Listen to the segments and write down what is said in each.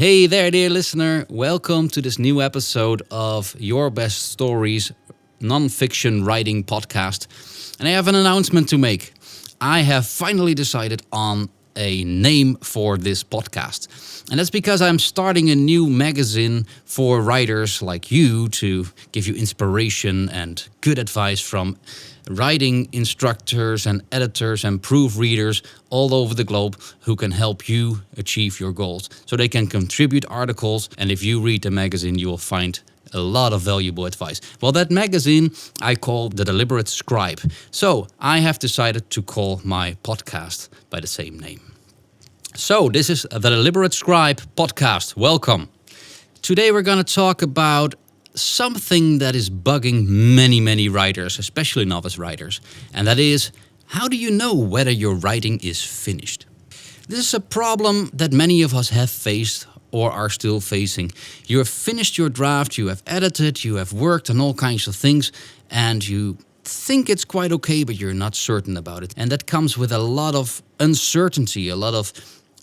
Hey there, dear listener. Welcome to this new episode of Your Best Stories Nonfiction Writing Podcast. And I have an announcement to make. I have finally decided on a name for this podcast. And that's because I'm starting a new magazine for writers like you to give you inspiration and good advice from writing instructors and editors and proofreaders all over the globe who can help you achieve your goals. So they can contribute articles, and if you read the magazine, you will find a lot of valuable advice. Well, that magazine I call The Deliberate Scribe. So I have decided to call my podcast by the same name. So this is The Deliberate Scribe podcast. Welcome. Today we're going to talk about something that is bugging many writers, especially novice writers. And that is, how do you know whether your writing is finished? This is a problem that many of us have faced or are still facing. You have finished your draft, you have edited, you have worked on all kinds of things, and you think it's quite okay, but you're not certain about it. And that comes with a lot of uncertainty, a lot of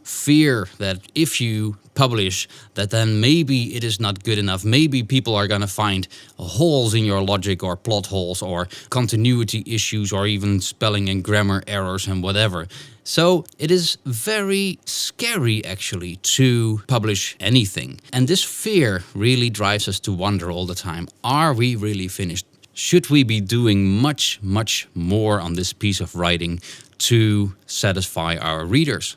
fear that if you publish, that then maybe it is not good enough. Maybe people are going to find holes in your logic or plot holes or continuity issues or even spelling and grammar errors and whatever. So it is very scary actually to publish anything. And this fear really drives us to wonder all the time, are we really finished? Should we be doing much more on this piece of writing to satisfy our readers?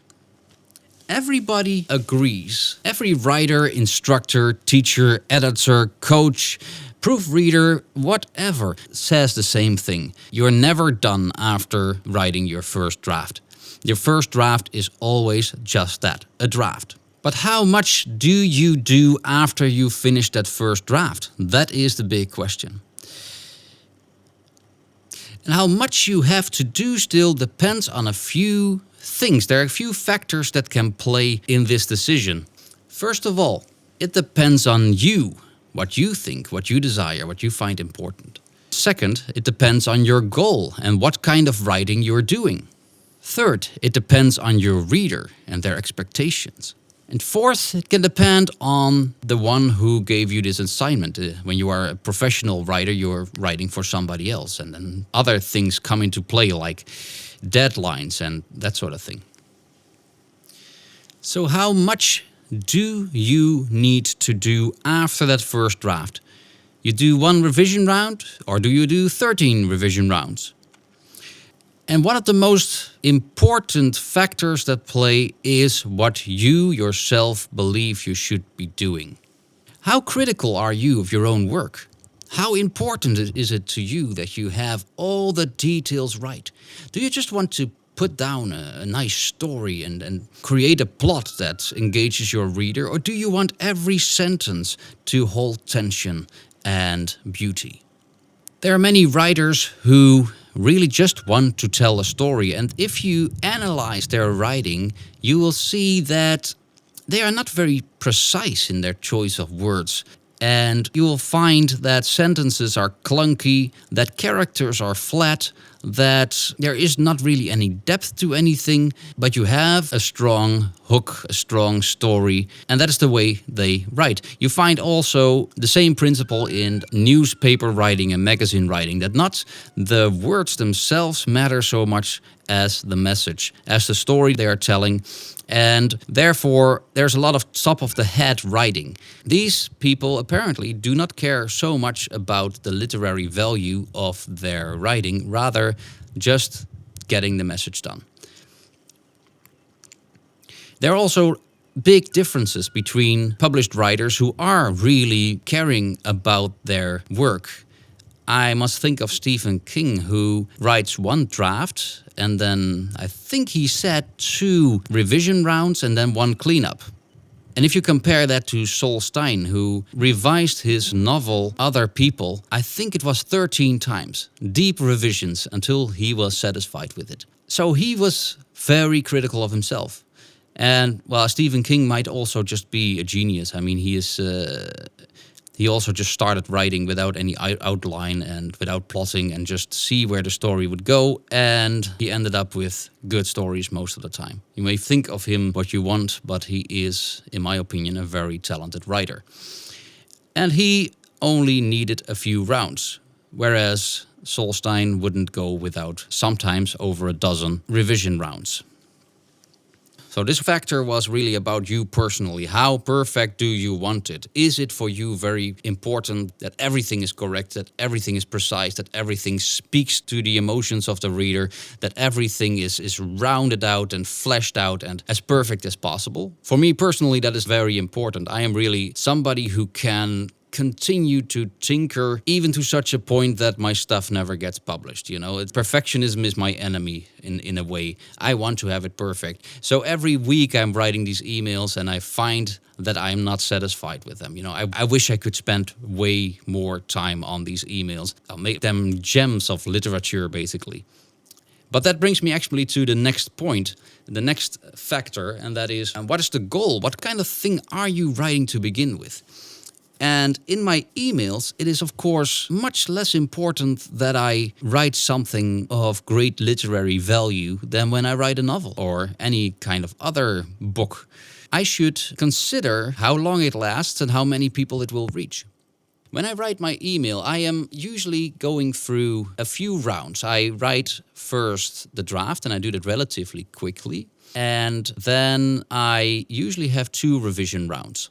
Everybody agrees. Every writer, instructor, teacher, editor, coach, proofreader, whatever, says the same thing. You're never done after writing your first draft. Your first draft is always just that, a draft. But how much do you do after you finish that first draft? That is the big question. And how much you have to do still depends on a few things. There are a few factors that can play in this decision. First of all, it depends on you, what you think, what you desire, what you find important. Second, it depends on your goal and what kind of writing you're doing. Third, it depends on your reader and their expectations. And fourth, it can depend on the one who gave you this assignment. When you are a professional writer, you're writing for somebody else. And then other things come into play like deadlines and that sort of thing. So how much do you need to do after that first draft? You do one revision round or do you do 13 revision rounds? And one of the most important factors that play is what you yourself believe you should be doing. How critical are you of your own work? How important is it to you that you have all the details right? Do you just want to put down a nice story and create a plot that engages your reader? Or do you want every sentence to hold tension and beauty? There are many writers who really just want to tell a story. And if you analyze their writing, you will see that they are not very precise in their choice of words. And you will find that sentences are clunky, that characters are flat, that there is not really any depth to anything, but you have a strong hook, a strong story, and that is the way they write. You find also the same principle in newspaper writing and magazine writing, that not the words themselves matter so much as the message, as the story they are telling, and therefore there's a lot of top-of-the-head writing. These people apparently do not care so much about the literary value of their writing, rather just getting the message done. There are also big differences between published writers who are really caring about their work. I must think of Stephen King, who writes one draft and then I think he said 2 revision rounds and then 1 cleanup. And if you compare that to Saul Stein, who revised his novel Other People, I think it was 13 times, deep revisions until he was satisfied with it. So he was very critical of himself. And well, Stephen King might also just be a genius. I mean, he is He also just started writing without any outline and without plotting and just see where the story would go. And he ended up with good stories most of the time. You may think of him what you want, but he is, in my opinion, a very talented writer. And he only needed a few rounds, whereas Solstein wouldn't go without sometimes over a dozen revision rounds. So this factor was really about you personally. How perfect do you want it? Is it for you very important that everything is correct, that everything is precise, that everything speaks to the emotions of the reader, that everything is rounded out and fleshed out and as perfect as possible? For me personally, that is very important. I am really somebody who can continue to tinker even to such a point that my stuff never gets published. Perfectionism is my enemy in a way. I want to have it perfect. So every week I'm writing these emails and I find that I'm not satisfied with them. I wish I could spend way more time on these emails. I'll make them gems of literature, basically. But that brings me actually to the next point, the next factor, and that is, what is the goal? What kind of thing are you writing to begin with? And in my emails, it is, of course, much less important that I write something of great literary value than when I write a novel or any kind of other book. I should consider how long it lasts and how many people it will reach. When I write my email, I am usually going through a few rounds. I write first the draft, and I do that relatively quickly. And then I usually have 2 revision rounds.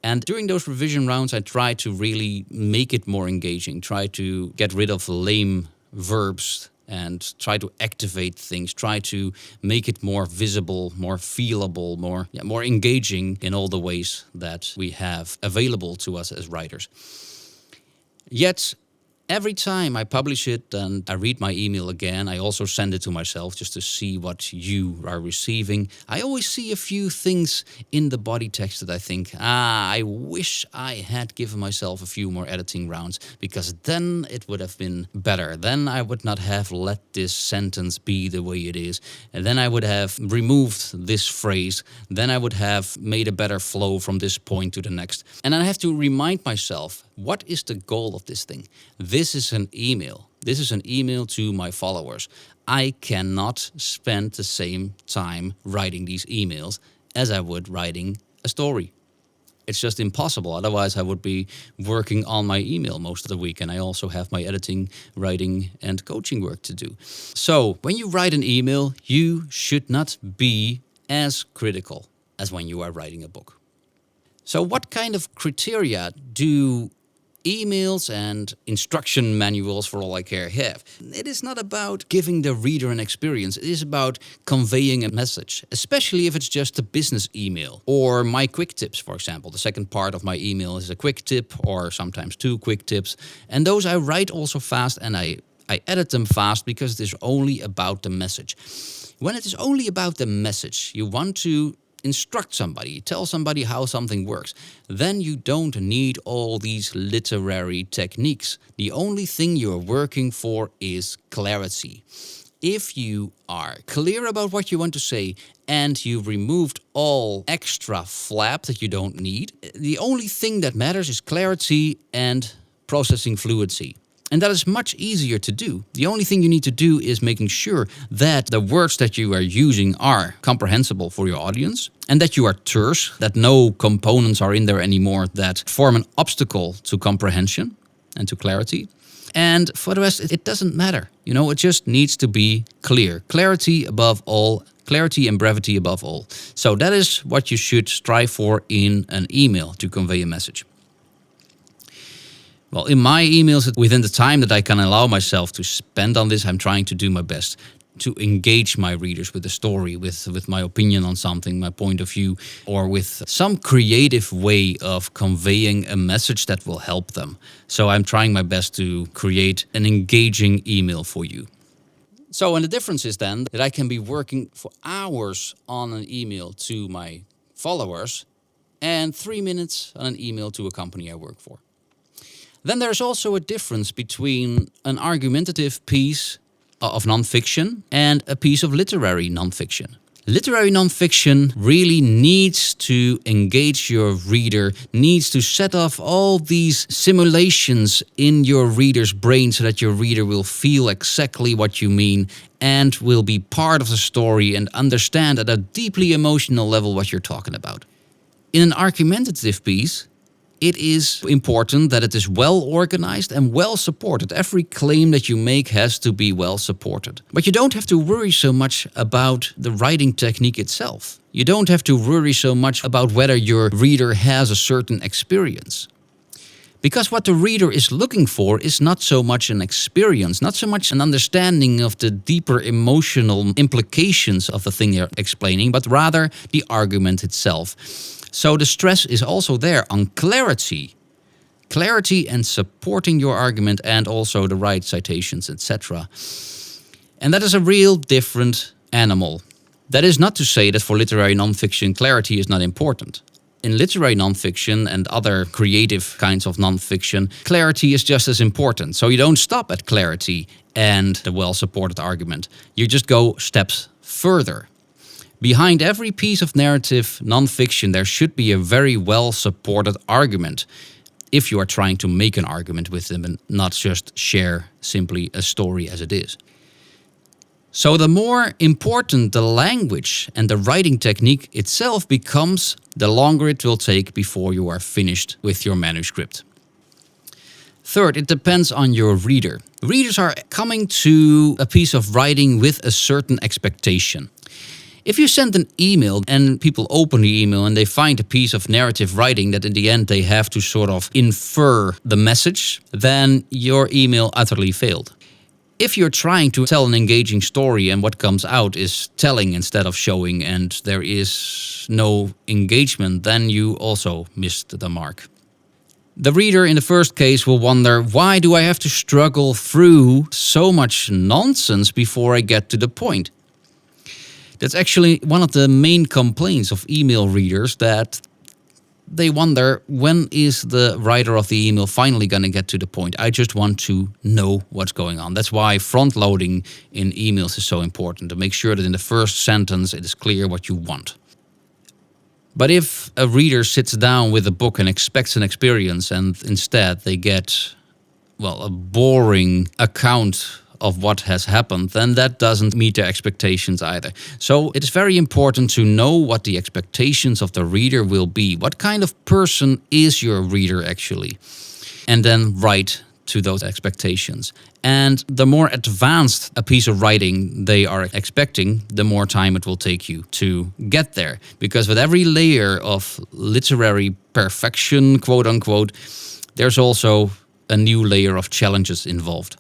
And during those revision rounds, I try to really make it more engaging, try to get rid of lame verbs and try to activate things, try to make it more visible, more feelable, more engaging in all the ways that we have available to us as writers. Yet, every time I publish it and I read my email again, I also send it to myself just to see what you are receiving. I always see a few things in the body text that I think, I wish I had given myself a few more editing rounds, because then it would have been better. Then I would not have let this sentence be the way it is. And then I would have removed this phrase. Then I would have made a better flow from this point to the next. And I have to remind myself, what is the goal of this thing? This is an email. This is an email to my followers. I cannot spend the same time writing these emails as I would writing a story. It's just impossible. Otherwise, I would be working on my email most of the week. And I also have my editing, writing, and coaching work to do. So when you write an email, you should not be as critical as when you are writing a book. So what kind of criteria do emails and instruction manuals, for all I care, have? It is not about giving the reader an experience. It is about conveying a message, especially if it's just a business email or my quick tips, for example. The second part of my email is a quick tip or sometimes 2 quick tips. And those I write also fast and I edit them fast because it is only about the message. When it is only about the message, you want to instruct somebody, tell somebody how something works, then you don't need all these literary techniques. The only thing you're working for is clarity. If you are clear about what you want to say and you've removed all extra flap that you don't need, the only thing that matters is clarity and processing fluency. And that is much easier to do. The only thing you need to do is making sure that the words that you are using are comprehensible for your audience and that you are terse, that no components are in there anymore that form an obstacle to comprehension and to clarity. And for the rest, it doesn't matter. It just needs to be clear. Clarity above all. Clarity and brevity above all. So that is what you should strive for in an email to convey a message. Well, in my emails, within the time that I can allow myself to spend on this, I'm trying to do my best to engage my readers with the story, with my opinion on something, my point of view, or with some creative way of conveying a message that will help them. So I'm trying my best to create an engaging email for you. So, and the difference is then that I can be working for hours on an email to my followers and 3 minutes on an email to a company I work for. Then there's also a difference between an argumentative piece of nonfiction and a piece of literary nonfiction. Literary nonfiction really needs to engage your reader, needs to set off all these simulations in your reader's brain so that your reader will feel exactly what you mean and will be part of the story and understand at a deeply emotional level what you're talking about. In an argumentative piece, it is important that it is well organized and well supported. Every claim that you make has to be well supported. But you don't have to worry so much about the writing technique itself. You don't have to worry so much about whether your reader has a certain experience. Because what the reader is looking for is not so much an experience, not so much an understanding of the deeper emotional implications of the thing you're explaining, but rather the argument itself. So the stress is also there on clarity. Clarity and supporting your argument and also the right citations, etc. And that is a real different animal. That is not to say that for literary nonfiction clarity is not important. In literary nonfiction and other creative kinds of nonfiction, clarity is just as important. So you don't stop at clarity and the well-supported argument. You just go steps further. Behind every piece of narrative nonfiction, there should be a very well-supported argument if you are trying to make an argument with them and not just share simply a story as it is. So the more important the language and the writing technique itself becomes, the longer it will take before you are finished with your manuscript. Third, it depends on your reader. Readers are coming to a piece of writing with a certain expectation. If you send an email and people open the email and they find a piece of narrative writing that in the end they have to sort of infer the message, then your email utterly failed. If you're trying to tell an engaging story and what comes out is telling instead of showing and there is no engagement, then you also missed the mark. The reader in the first case will wonder, why do I have to struggle through so much nonsense before I get to the point? That's actually one of the main complaints of email readers, that they wonder, when is the writer of the email finally going to get to the point? I just want to know what's going on. That's why front-loading in emails is so important, to make sure that in the first sentence it is clear what you want. But if a reader sits down with a book and expects an experience and instead they get, a boring account of what has happened, then that doesn't meet their expectations either. So it is very important to know what the expectations of the reader will be. What kind of person is your reader actually? And then write to those expectations. And the more advanced a piece of writing they are expecting, the more time it will take you to get there. Because with every layer of literary perfection, quote unquote, there's also a new layer of challenges involved.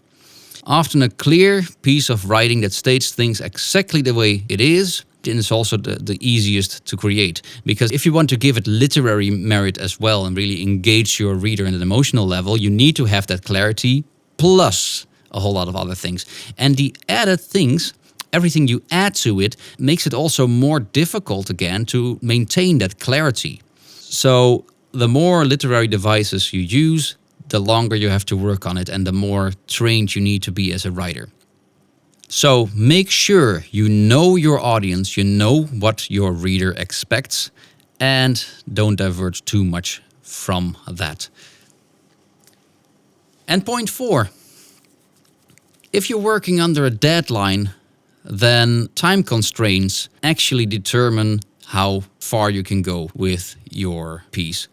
Often a clear piece of writing that states things exactly the way it is also the easiest to create. Because if you want to give it literary merit as well and really engage your reader in an emotional level, you need to have that clarity plus a whole lot of other things. And the added things, everything you add to it, makes it also more difficult again to maintain that clarity. So the more literary devices you use, the longer you have to work on it and the more trained you need to be as a writer. So make sure you know your audience, you know what your reader expects, and don't diverge too much from that. And point 4. If you're working under a deadline, then time constraints actually determine how far you can go with your piece.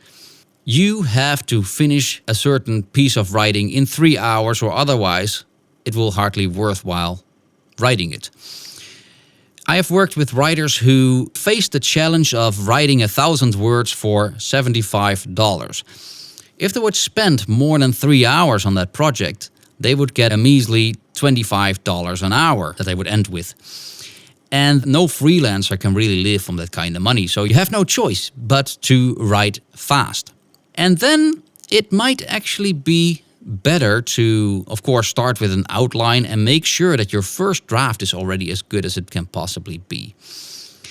You have to finish a certain piece of writing in 3 hours, or otherwise it will hardly be worthwhile writing it. I have worked with writers who faced the challenge of writing 1,000 words for $75. If they would spend more than 3 hours on that project, they would get a measly $25 an hour that they would end with. And no freelancer can really live from that kind of money, so you have no choice but to write fast. And then it might actually be better to, of course, start with an outline and make sure that your first draft is already as good as it can possibly be.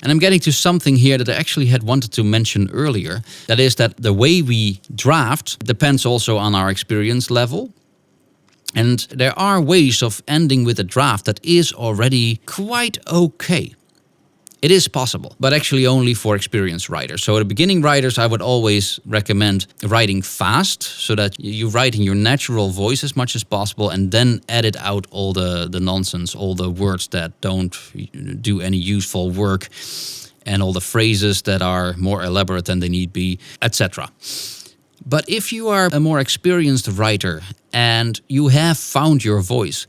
And I'm getting to something here that I actually had wanted to mention earlier. That is that the way we draft depends also on our experience level. And there are ways of ending with a draft that is already quite okay. It is possible, but actually only for experienced writers. So the beginning writers, I would always recommend writing fast so that you write in your natural voice as much as possible and then edit out all the nonsense, all the words that don't do any useful work and all the phrases that are more elaborate than they need be, etc. But if you are a more experienced writer and you have found your voice,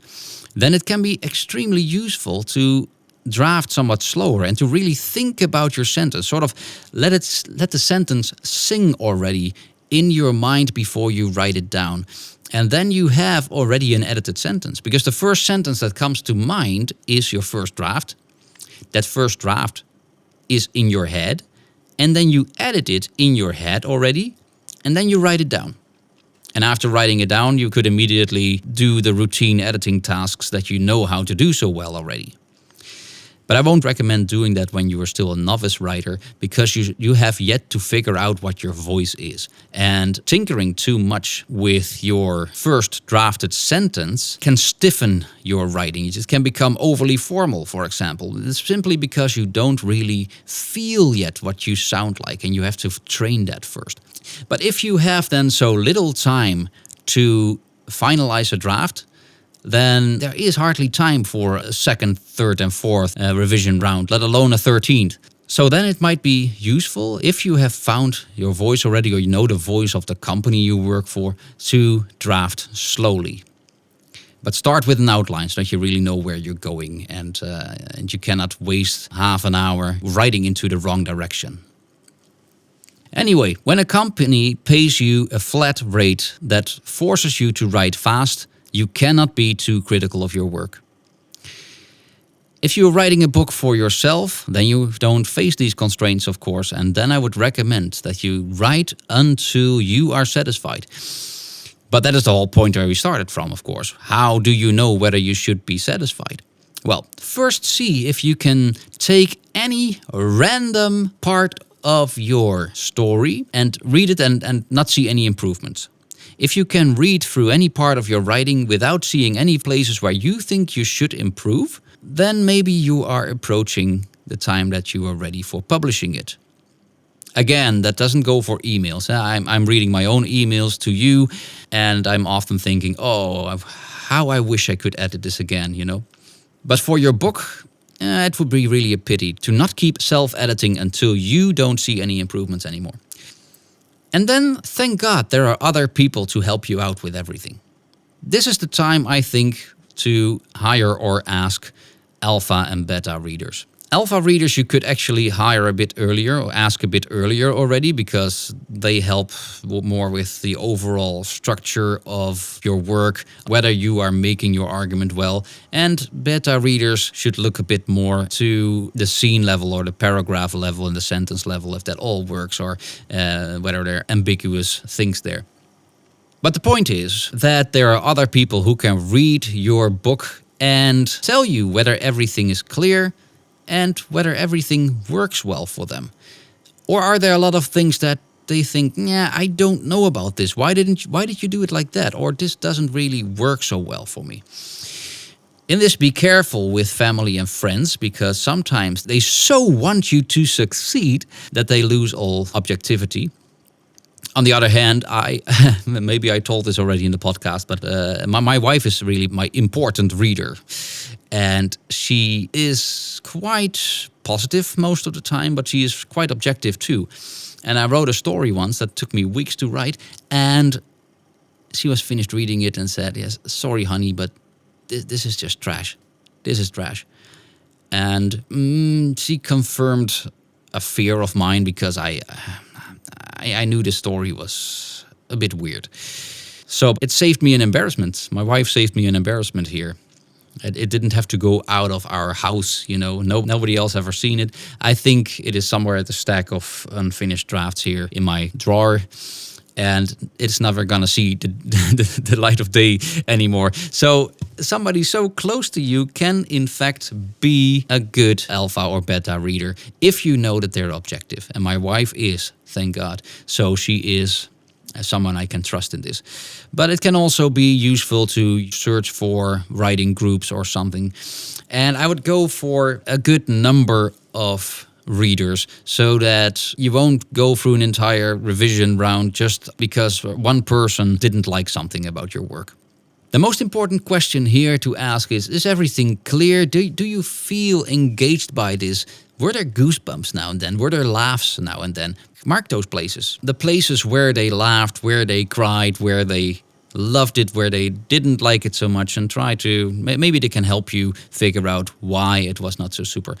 then it can be extremely useful to draft somewhat slower and to really think about your sentence. Sort of let the sentence sing already in your mind before you write it down. And then you have already an edited sentence, because the first sentence that comes to mind is your first draft. That first draft is in your head, and then you edit it in your head already, and then you write it down. And after writing it down, you could immediately do the routine editing tasks that you know how to do so well already. But I won't recommend doing that when you are still a novice writer, because you have yet to figure out what your voice is. And tinkering too much with your first drafted sentence can stiffen your writing. It can become overly formal, for example. It's simply because you don't really feel yet what you sound like, and you have to train that first. But if you have then so little time to finalize a draft, then there is hardly time for a second, third, and fourth revision round, let alone a 13th. So then it might be useful, if you have found your voice already, or you know the voice of the company you work for, to draft slowly. But start with an outline so that you really know where you're going, and you cannot waste half an hour writing into the wrong direction. Anyway, when a company pays you a flat rate that forces you to write fast, you cannot be too critical of your work. If you're writing a book for yourself, then you don't face these constraints, of course, and then I would recommend that you write until you are satisfied. But that is the whole point where we started from, of course. How do you know whether you should be satisfied? Well, first see if you can take any random part of your story and read it and not see any improvements. If you can read through any part of your writing without seeing any places where you think you should improve, then maybe you are approaching the time that you are ready for publishing it. Again, that doesn't go for emails. I'm reading my own emails to you, and I'm often thinking, how I wish I could edit this again, But for your book, it would be really a pity to not keep self-editing until you don't see any improvements anymore. And then, thank God, there are other people to help you out with everything. This is the time, I think, to hire or ask alpha and beta readers. Alpha readers you could actually hire a bit earlier or ask a bit earlier already, because they help more with the overall structure of your work, whether you are making your argument well. And beta readers should look a bit more to the scene level or the paragraph level and the sentence level, if that all works, or whether there are ambiguous things there. But the point is that there are other people who can read your book and tell you whether everything is clear and whether everything works well for them. Or are there a lot of things that they think, I don't know about this. Why did you do it like that? Or this doesn't really work so well for me. In this, be careful with family and friends, because sometimes they so want you to succeed that they lose all objectivity. On the other hand, maybe I told this already in the podcast, but my wife is really my important reader. And she is quite positive most of the time, but she is quite objective too. And I wrote a story once that took me weeks to write, and she was finished reading it and said, "Yes, sorry, honey, but this is just trash. This is trash." And she confirmed a fear of mine, because I knew the story was a bit weird. So it saved me an embarrassment. My wife saved me an embarrassment here. It didn't have to go out of our house, nobody else ever seen it. I think it is somewhere at the stack of unfinished drafts here in my drawer, and it's never gonna see the light of day anymore. So somebody so close to you can in fact be a good alpha or beta reader if you know that they're objective. And my wife is, thank God. So she is as someone I can trust in this. But it can also be useful to search for writing groups or something. And I would go for a good number of readers so that you won't go through an entire revision round just because one person didn't like something about your work. The most important question here to ask is everything clear? Do you feel engaged by this? Were there goosebumps now and then? Were there laughs now and then? Mark those places. The places where they laughed, where they cried, where they loved it, where they didn't like it so much, and try to, maybe they can help you figure out why it was not so super.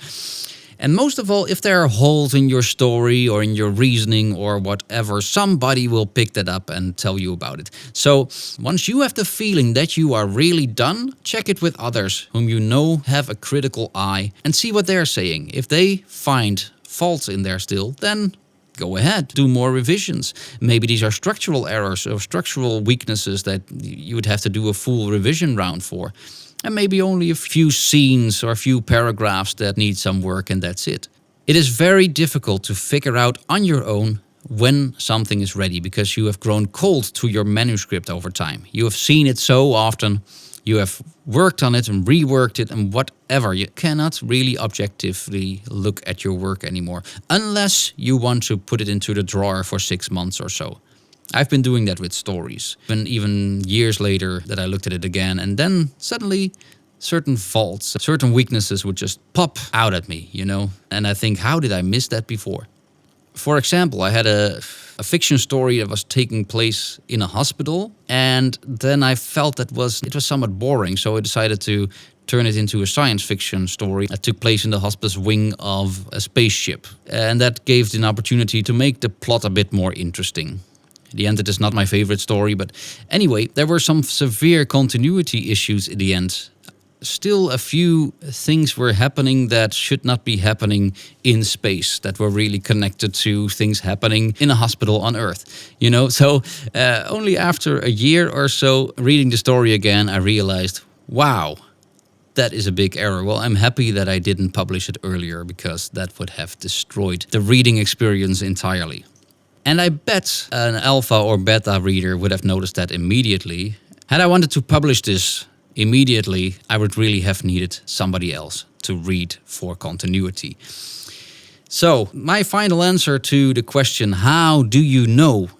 And most of all, if there are holes in your story or in your reasoning or whatever, somebody will pick that up and tell you about it. So once you have the feeling that you are really done, check it with others whom you know have a critical eye and see what they're saying. If they find faults in there still, then go ahead, do more revisions. Maybe these are structural errors or structural weaknesses that you would have to do a full revision round for. And maybe only a few scenes or a few paragraphs that need some work, and that's it. It is very difficult to figure out on your own when something is ready because you have grown cold to your manuscript over time. You have seen it so often, you have worked on it and reworked it and whatever. You cannot really objectively look at your work anymore unless you want to put it into the drawer for 6 months or so. I've been doing that with stories, even years later that I looked at it again, and then suddenly certain faults, certain weaknesses would just pop out at me, And I think, how did I miss that before? For example, I had a fiction story that was taking place in a hospital, and then I felt that it was somewhat boring, so I decided to turn it into a science fiction story that took place in the hospice wing of a spaceship. And that gave an opportunity to make the plot a bit more interesting. In the end, it is not my favorite story, but anyway, there were some severe continuity issues in the end. Still, a few things were happening that should not be happening in space, that were really connected to things happening in a hospital on Earth. So only after a year or so reading the story again, I realized, wow, that is a big error. Well, I'm happy that I didn't publish it earlier because that would have destroyed the reading experience entirely. And I bet an alpha or beta reader would have noticed that immediately. Had I wanted to publish this immediately, I would really have needed somebody else to read for continuity. So, my final answer to the question, how do you know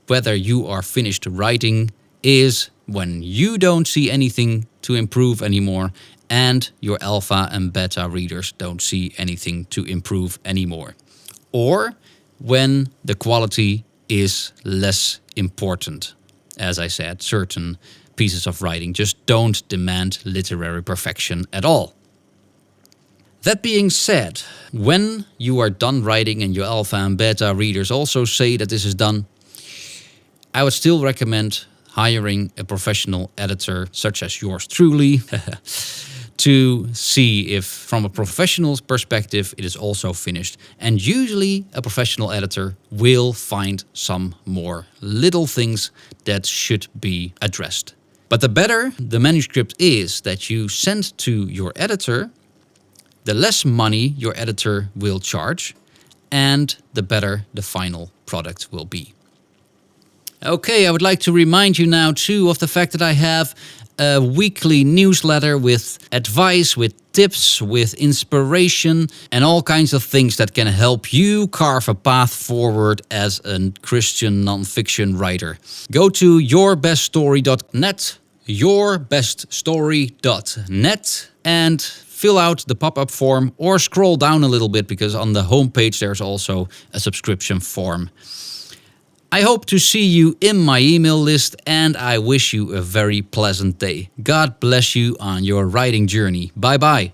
whether you are finished writing, is when you don't see anything to improve anymore and your alpha and beta readers don't see anything to improve anymore. Or when the quality is less important. As I said, certain pieces of writing just don't demand literary perfection at all. That being said, when you are done writing and your alpha and beta readers also say that this is done, I would still recommend hiring a professional editor such as yours truly to see if, from a professional's perspective, it is also finished. And usually a professional editor will find some more little things that should be addressed. But the better the manuscript is that you send to your editor, the less money your editor will charge, and the better the final product will be. Okay, I would like to remind you now too of the fact that I have a weekly newsletter with advice, with tips, with inspiration, and all kinds of things that can help you carve a path forward as a Christian nonfiction writer. Go to yourbeststory.net, yourbeststory.net, and fill out the pop-up form or scroll down a little bit because on the homepage there's also a subscription form. I hope to see you in my email list and I wish you a very pleasant day. God bless you on your writing journey. Bye-bye.